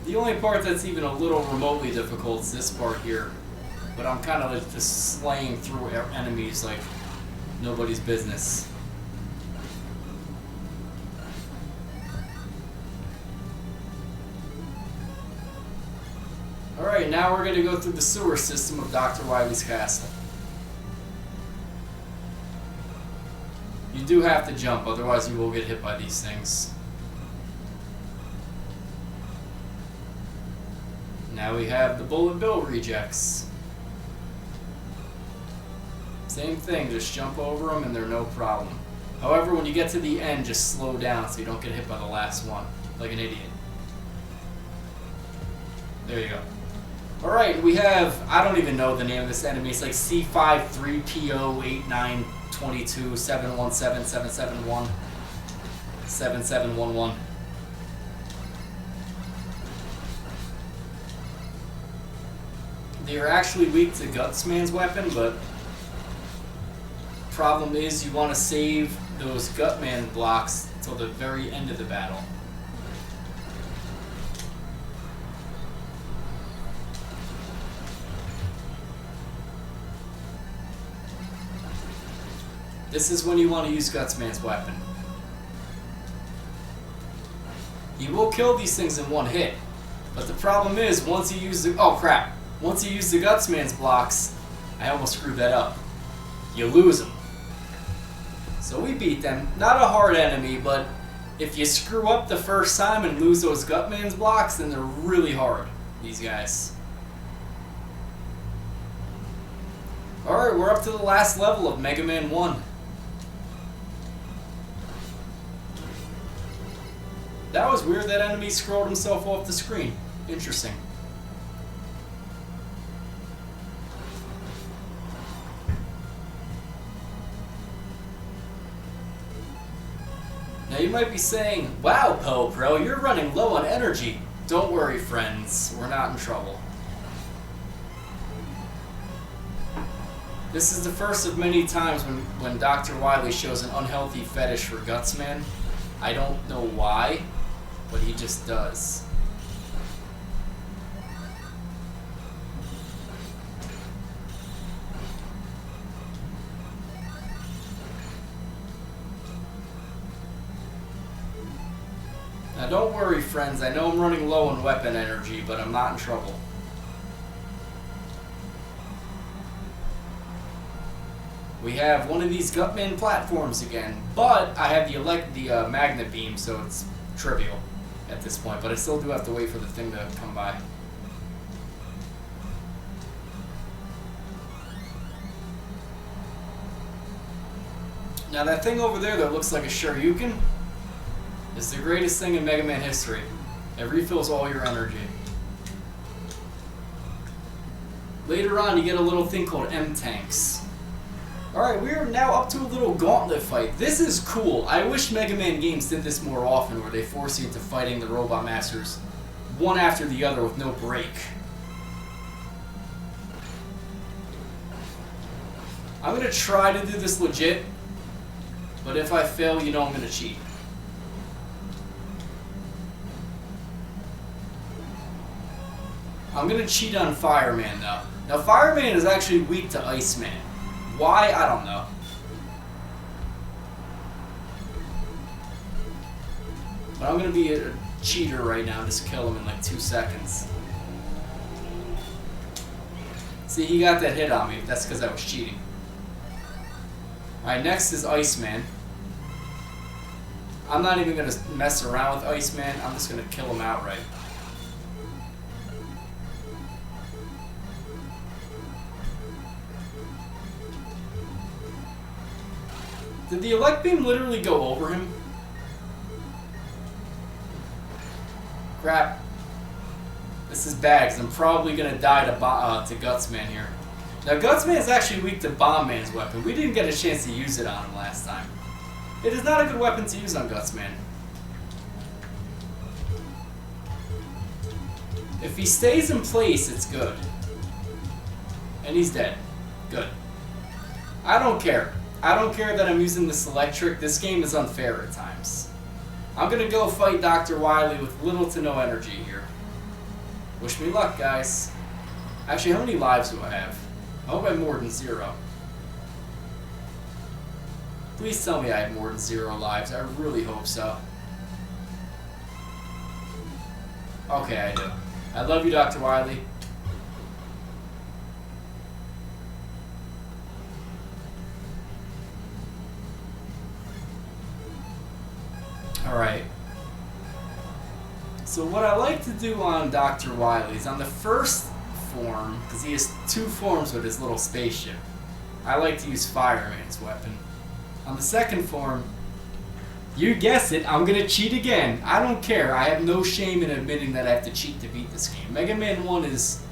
Speaker 1: The only part that's even a little remotely difficult is this part here. But I'm kind of like just slaying through enemies like nobody's business. Alright, now we're going to go through the sewer system of Dr. Wily's castle. You do have to jump, otherwise you will get hit by these things. Now we have the Bullet Bill rejects. Same thing, just jump over them and they're no problem. However, when you get to the end, just slow down so you don't get hit by the last one, like an idiot. There you go. Alright, we have, I don't even know the name of this enemy, it's like C53PO89227177717711. They are actually weak to Gutsman's weapon, but problem is you want to save those Gutman blocks until the very end of the battle. This is when you want to use Gutsman's weapon. You will kill these things in one hit, but the problem is once you use the once you use the Gutsman's blocks, I almost screwed that up. You lose them. So we beat them. Not a hard enemy, but if you screw up the first time and lose those Gutman's blocks, then they're really hard, these guys. Alright, we're up to the last level of Mega Man 1. That was weird, that enemy scrolled himself off the screen. Interesting. Now you might be saying, wow, Poe Pro, you're running low on energy. Don't worry, friends, we're not in trouble. This is the first of many times when Dr. Wily shows an unhealthy fetish for Gutsman. I don't know why, but he just does. Now don't worry, friends, I know I'm running low on weapon energy, but I'm not in trouble. We have one of these Gutman platforms again, but I have the magnet beam, so it's trivial at this point, but I still do have to wait for the thing to come by. Now that thing over there that looks like a Shoryuken is the greatest thing in Mega Man history. It refills all your energy. Later on you get a little thing called M-Tanks. Alright, we are now up to a little gauntlet fight. This is cool. I wish Mega Man games did this more often, where they force you into fighting the Robot Masters one after the other with no break. I'm going to try to do this legit, but if I fail, you know I'm going to cheat. I'm going to cheat on Fireman, though. Now, Fireman is actually weak to Iceman. Why? I don't know. But I'm going to be a cheater right now and just kill him in like 2 seconds. See, he got that hit on me. That's because I was cheating. Alright, next is Iceman. I'm not even going to mess around with Iceman. I'm just going to kill him outright. Did the Elect Beam literally go over him? Crap. This is bad, because I'm probably going to die to Gutsman here. Now, Gutsman is actually weak to Bomb Man's weapon. We didn't get a chance to use it on him last time. It is not a good weapon to use on Gutsman. If he stays in place, it's good. And he's dead. Good. I don't care. I don't care that I'm using this electric. This game is unfair at times. I'm going to go fight Dr. Wily with little to no energy here. Wish me luck, guys. Actually, how many lives do I have? I hope I have more than 0. Please tell me I have more than 0 lives. I really hope so. Okay, I do. I love you, Dr. Wily. Alright. So what I like to do on Dr. Wily is on the first form, because he has 2 forms with his little spaceship, I like to use Fireman's weapon. On the second form, you guessed it, I'm going to cheat again. I don't care. I have no shame in admitting that I have to cheat to beat this game. Mega Man 1 is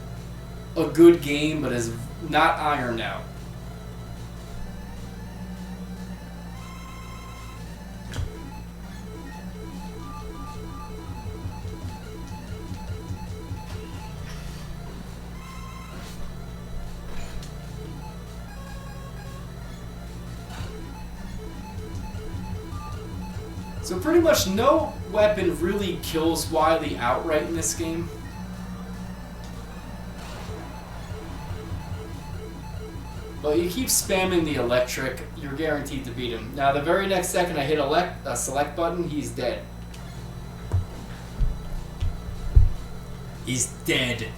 Speaker 1: a good game, but is not ironed out. So pretty much no weapon really kills Wily outright in this game. But you keep spamming the electric, you're guaranteed to beat him. Now the very next second I hit a select button, he's dead. He's dead.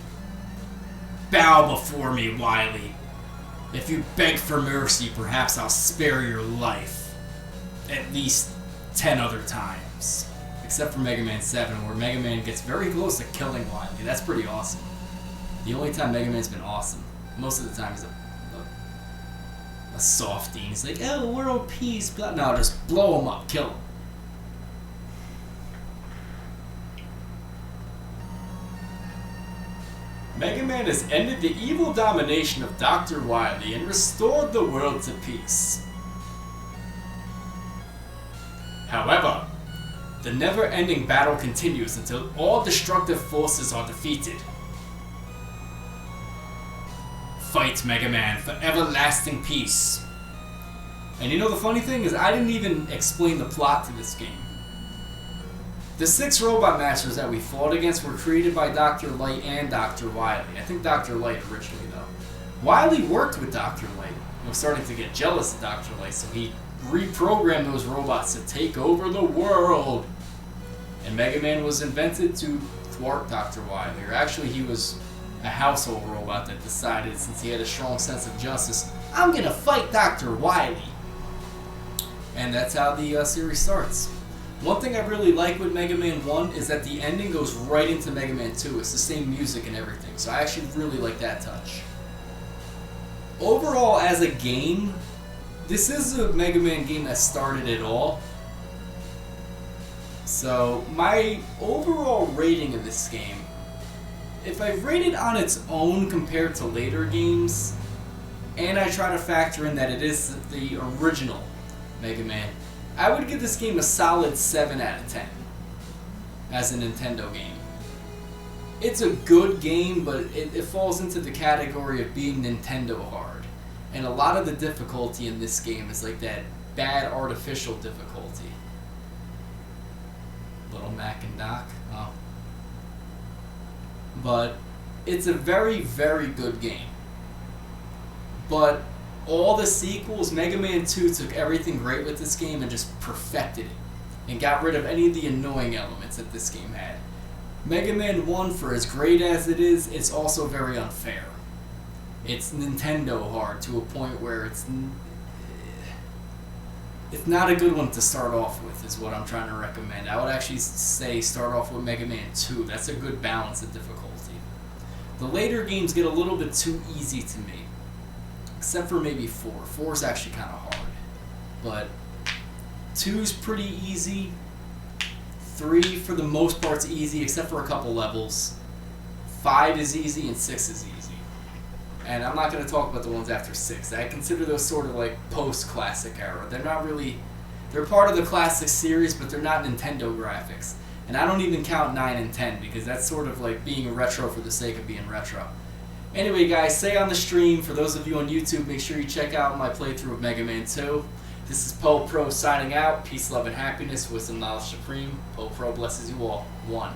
Speaker 1: Bow before me, Wily. If you beg for mercy, perhaps I'll spare your life. At least 10 other times. Except for Mega Man 7, where Mega Man gets very close to killing Wily. That's pretty awesome. The only time Mega Man's been awesome. Most of the time he's a softie. He's like, oh, world peace. Blah. No, just blow him up. Kill him. Mega Man has ended the evil domination of Dr. Wily and restored the world to peace. However, the never-ending battle continues until all destructive forces are defeated. Fight, Mega Man, for everlasting peace. And you know the funny thing is, I didn't even explain the plot to this game. The 6 Robot Masters that we fought against were created by Dr. Light and Dr. Wily. I think Dr. Light originally, though. Wily worked with Dr. Light and was starting to get jealous of Dr. Light, so he reprogram those robots to take over the world. And Mega Man was invented to thwart Dr. Wily, or actually he was a household robot that decided, since he had a strong sense of justice, I'm gonna fight Dr. Wily. And that's how the series starts. One thing I really like with Mega Man 1 is that the ending goes right into Mega Man 2. It's the same music and everything, so I actually really like that touch. Overall, as a game, this is a Mega Man game that started it all. So, my overall rating of this game, if I rate it on its own compared to later games, and I try to factor in that it is the original Mega Man, I would give this game a solid 7 out of 10 as a Nintendo game. It's a good game, but it falls into the category of being Nintendo hard. And a lot of the difficulty in this game is like that bad artificial difficulty. Little Mac and Doc. Oh. But it's a very, very good game. But all the sequels, Mega Man 2 took everything great with this game and just perfected it. And got rid of any of the annoying elements that this game had. Mega Man 1, for as great as it is, it's also very unfair. It's Nintendo hard to a point where it's not a good one to start off with, is what I'm trying to recommend. I would actually say start off with Mega Man 2. That's a good balance of difficulty. The later games get a little bit too easy to me. Except for maybe 4. 4 is actually kind of hard. But 2's pretty easy. 3, for the most part, is easy, except for a couple levels. 5 is easy, and 6 is easy. And I'm not going to talk about the ones after 6. I consider those sort of like post-classic era. They're not really... They're part of the classic series, but they're not Nintendo graphics. And I don't even count 9 and 10, because that's sort of like being retro for the sake of being retro. Anyway, guys, stay on the stream. For those of you on YouTube, make sure you check out my playthrough of Mega Man 2. This is Poe Pro signing out. Peace, love, and happiness. Wisdom, knowledge supreme. Poe Pro blesses you all. 1.